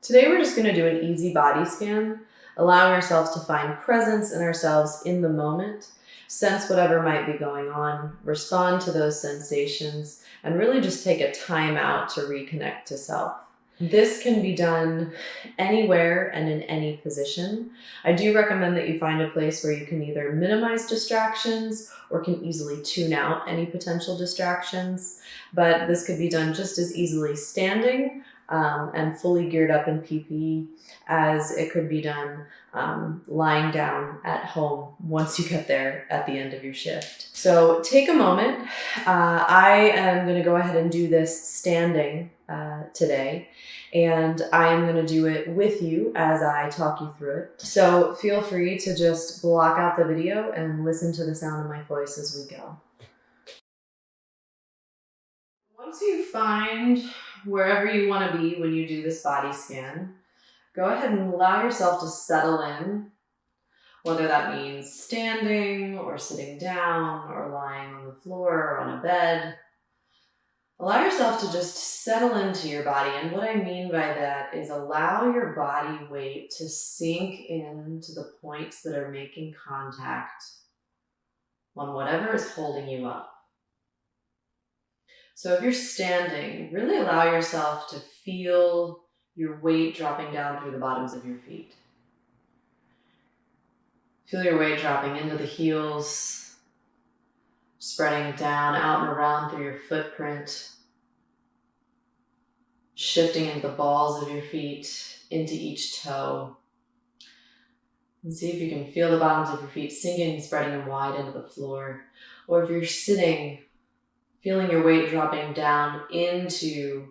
Today we're just going to do an easy body scan, allowing ourselves to find presence in ourselves in the moment, sense whatever might be going on, respond to those sensations, and really just take a time out to reconnect to self. This can be done anywhere and in any position. I do recommend that you find a place where you can either minimize distractions or can easily tune out any potential distractions. But this could be done just as easily standing and fully geared up in PPE as it could be done lying down at home once you get there at the end of your shift. So take a moment. I am going to go ahead and do this standing today, and I am going to do it with you as I talk you through it. So feel free to just block out the video and listen to the sound of my voice as we go. Once you find wherever you want to be when you do this body scan, go ahead and allow yourself to settle in, whether that means standing or sitting down or lying on the floor or on a bed. Allow yourself to just settle into your body. And what I mean by that is allow your body weight to sink into the points that are making contact on whatever is holding you up. So if you're standing, really allow yourself to feel your weight dropping down through the bottoms of your feet. Feel your weight dropping into the heels, spreading down, out and around through your footprint, shifting into the balls of your feet, into each toe. And see if you can feel the bottoms of your feet sinking and spreading them wide into the floor. Or if you're sitting, feeling your weight dropping down into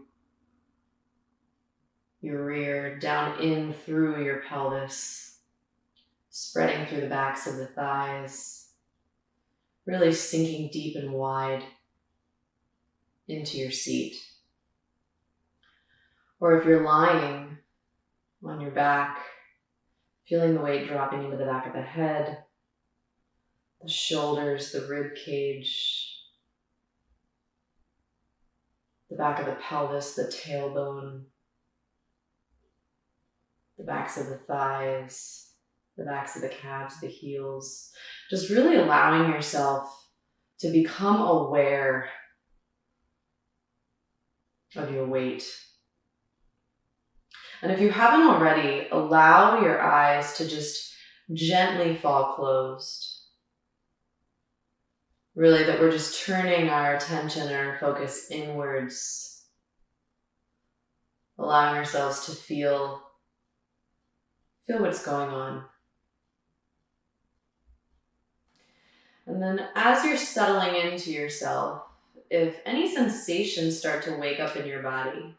your rear, down in through your pelvis, spreading through the backs of the thighs, really sinking deep and wide into your seat. Or if you're lying on your back, feeling the weight dropping into the back of the head, the shoulders, the rib cage, the back of the pelvis, the tailbone, the backs of the thighs, the backs of the calves, the heels. Just really allowing yourself to become aware of your weight. And if you haven't already, allow your eyes to just gently fall closed. Really, that we're just turning our attention and our focus inwards, allowing ourselves to feel what's going on. And then as you're settling into yourself, if any sensations start to wake up in your body,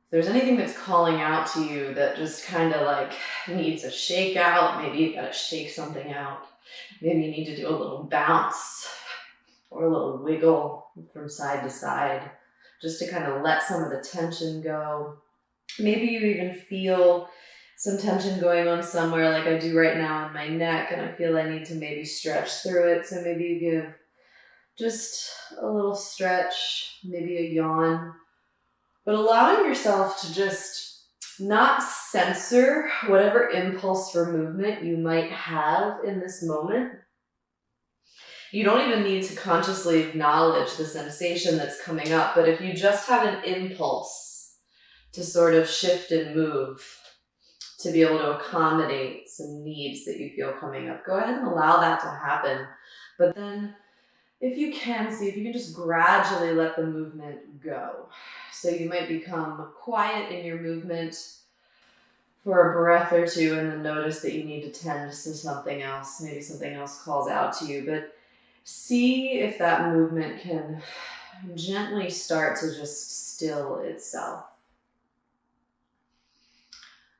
if there's anything that's calling out to you that just kind of like needs a shake out, maybe you've got to shake something out. Maybe you need to do a little bounce or a little wiggle from side to side, just to kind of let some of the tension go. Maybe you even feel some tension going on somewhere like I do right now in my neck, and I feel I need to maybe stretch through it. So maybe you give just a little stretch, maybe a yawn, but allowing yourself to just not censor whatever impulse for movement you might have in this moment. You don't even need to consciously acknowledge the sensation that's coming up, but if you just have an impulse to sort of shift and move, to be able to accommodate some needs that you feel coming up, go ahead and allow that to happen. But then if you can, see if you can just gradually let the movement go. So you might become quiet in your movement for a breath or two and then notice that you need to tend to something else. Maybe something else calls out to you, but see if that movement can gently start to just still itself.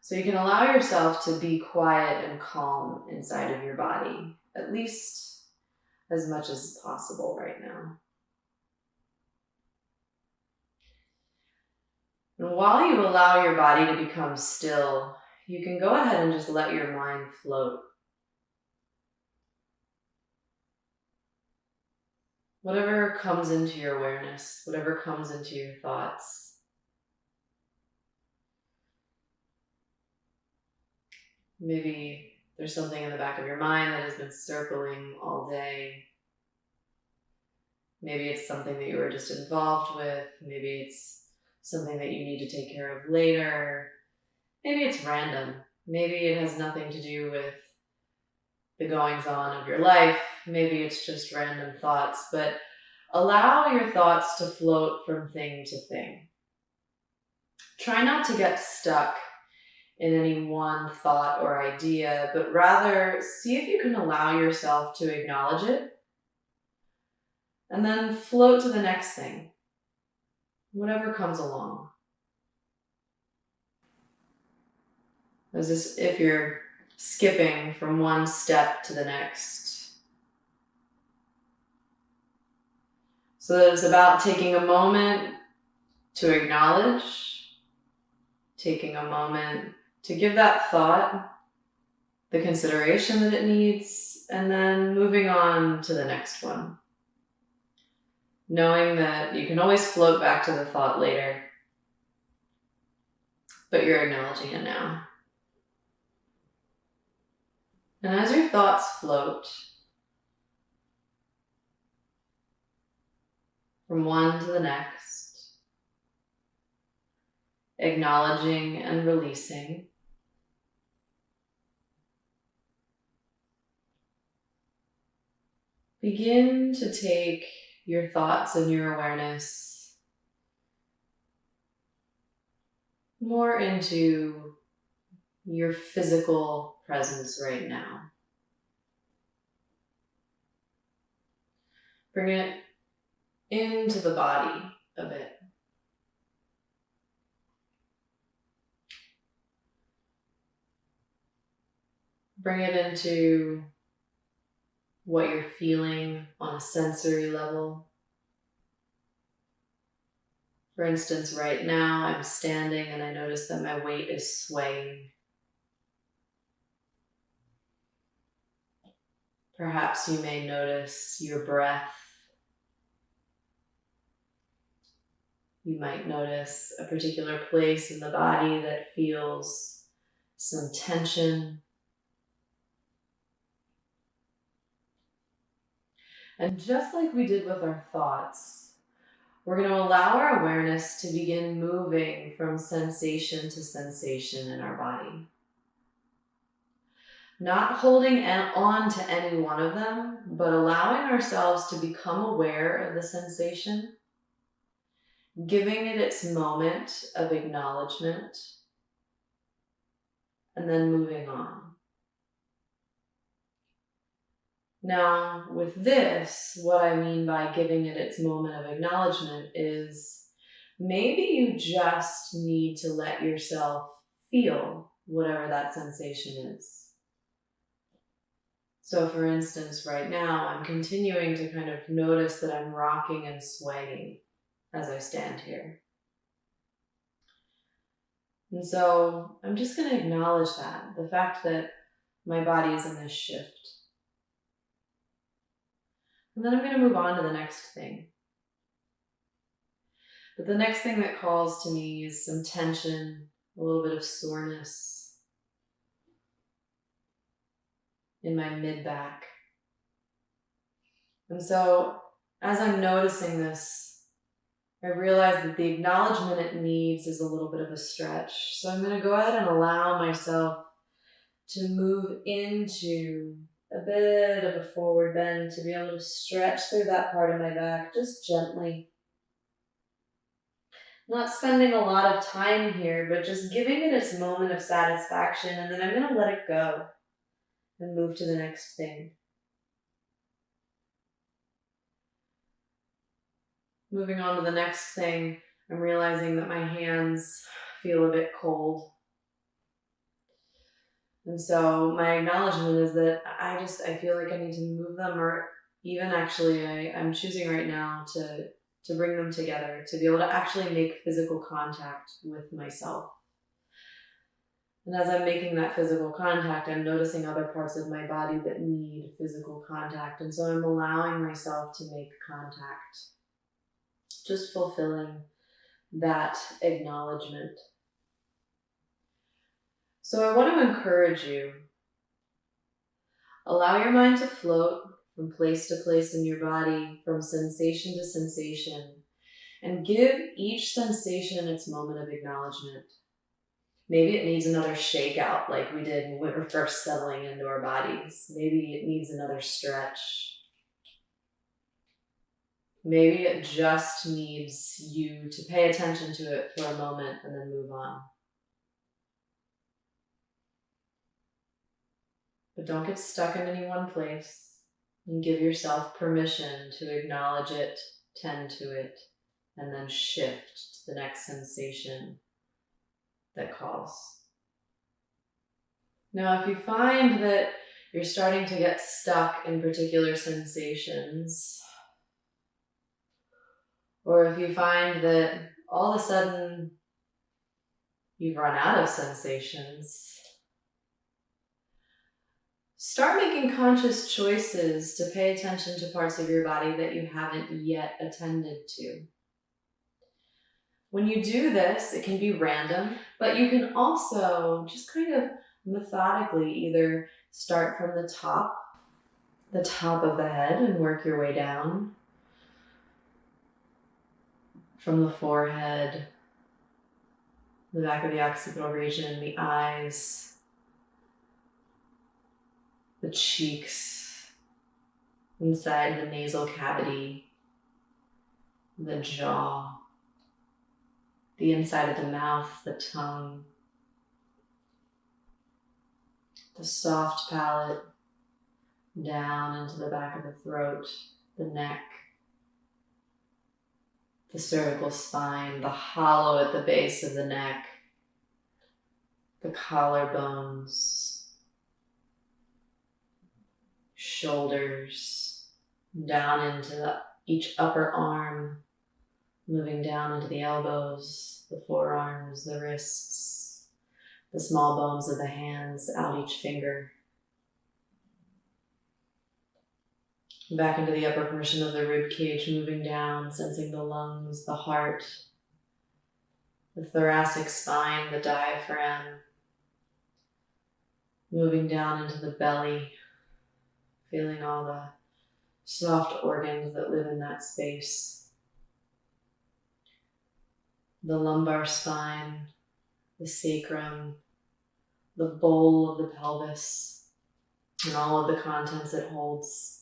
So you can allow yourself to be quiet and calm inside of your body, at least as much as possible right now. And while you allow your body to become still, you can go ahead and just let your mind float. Whatever comes into your awareness, whatever comes into your thoughts. Maybe there's something in the back of your mind that has been circling all day. Maybe it's something that you were just involved with. Maybe it's something that you need to take care of later. Maybe it's random. Maybe it has nothing to do with the goings on of your life. Maybe it's just random thoughts, but allow your thoughts to float from thing to thing. Try not to get stuck in any one thought or idea, but rather see if you can allow yourself to acknowledge it and then float to the next thing, whatever comes along. As if you're skipping from one step to the next. So that it's about taking a moment to acknowledge, taking a moment to give that thought the consideration that it needs, and then moving on to the next one. Knowing that you can always float back to the thought later, but you're acknowledging it now. And as your thoughts float from one to the next, acknowledging and releasing, begin to take your thoughts and your awareness more into your physical presence right now. Bring it into the body a bit. Bring it into what you're feeling on a sensory level. For instance, right now I'm standing and I notice that my weight is swaying. Perhaps you may notice your breath. You might notice a particular place in the body that feels some tension. And just like we did with our thoughts, we're going to allow our awareness to begin moving from sensation to sensation in our body. Not holding on to any one of them, but allowing ourselves to become aware of the sensation, giving it its moment of acknowledgement, and then moving on. Now, with this, what I mean by giving it its moment of acknowledgement is maybe you just need to let yourself feel whatever that sensation is. So for instance, right now, I'm continuing to kind of notice that I'm rocking and swaying as I stand here. And so I'm just going to acknowledge that, the fact that my body is in this shift. And then I'm going to move on to the next thing. But the next thing that calls to me is some tension, a little bit of soreness in my mid-back. And so as I'm noticing this, I realize that the acknowledgement it needs is a little bit of a stretch. So I'm going to go ahead and allow myself to move into a bit of a forward bend to be able to stretch through that part of my back just gently. Not spending a lot of time here, but just giving it its moment of satisfaction, and then I'm going to let it go and move to the next thing. Moving on to the next thing, I'm realizing that my hands feel a bit cold. And so my acknowledgement is that I feel like I need to move them, or even actually I'm choosing right now to bring them together, to be able to actually make physical contact with myself. And as I'm making that physical contact, I'm noticing other parts of my body that need physical contact. And so I'm allowing myself to make contact, just fulfilling that acknowledgement. So I want to encourage you. Allow your mind to float from place to place in your body, from sensation to sensation, and give each sensation its moment of acknowledgement. Maybe it needs another shakeout like we did when we were first settling into our bodies. Maybe it needs another stretch. Maybe it just needs you to pay attention to it for a moment and then move on. But don't get stuck in any one place, and give yourself permission to acknowledge it, tend to it, and then shift to the next sensation that calls. Now, if you find that you're starting to get stuck in particular sensations, or if you find that all of a sudden you've run out of sensations, start making conscious choices to pay attention to parts of your body that you haven't yet attended to. When you do this, it can be random, but you can also just kind of methodically either start from the top of the head, and work your way down from the forehead, the back of the occipital region, the eyes, the cheeks, inside the nasal cavity, the jaw, the inside of the mouth, the tongue, the soft palate, down into the back of the throat, the neck, the cervical spine, the hollow at the base of the neck, the collarbones, shoulders, down into each upper arm, moving down into the elbows, the forearms, the wrists, the small bones of the hands, out each finger. Back into the upper portion of the rib cage, moving down, sensing the lungs, the heart, the thoracic spine, the diaphragm, moving down into the belly, feeling all the soft organs that live in that space. The lumbar spine, the sacrum, the bowl of the pelvis, and all of the contents it holds.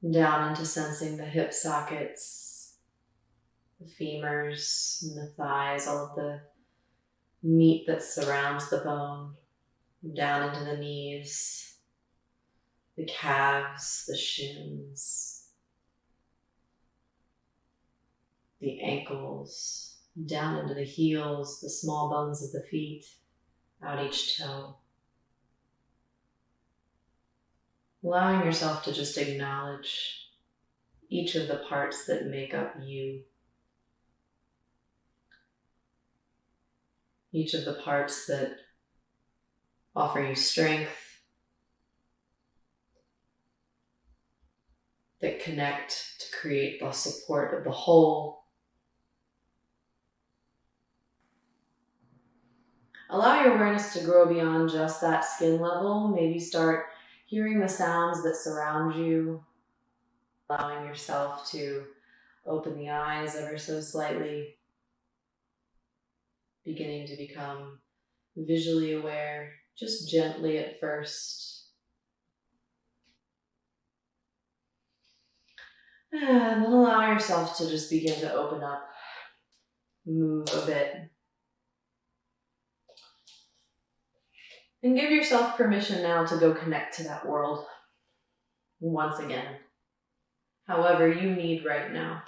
Down into sensing the hip sockets, the femurs, and the thighs, all of the meat that surrounds the bone. Down into the knees, the calves, the shins, the ankles, down into the heels, the small bones of the feet, out each toe. Allowing yourself to just acknowledge each of the parts that make up you. Each of the parts that offer you strength, that connect to create the support of the whole. Allow your awareness to grow beyond just that skin level. Maybe start hearing the sounds that surround you, allowing yourself to open the eyes ever so slightly, beginning to become visually aware, just gently at first. And then allow yourself to just begin to open up, move a bit. And give yourself permission now to go connect to that world once again, however you need right now.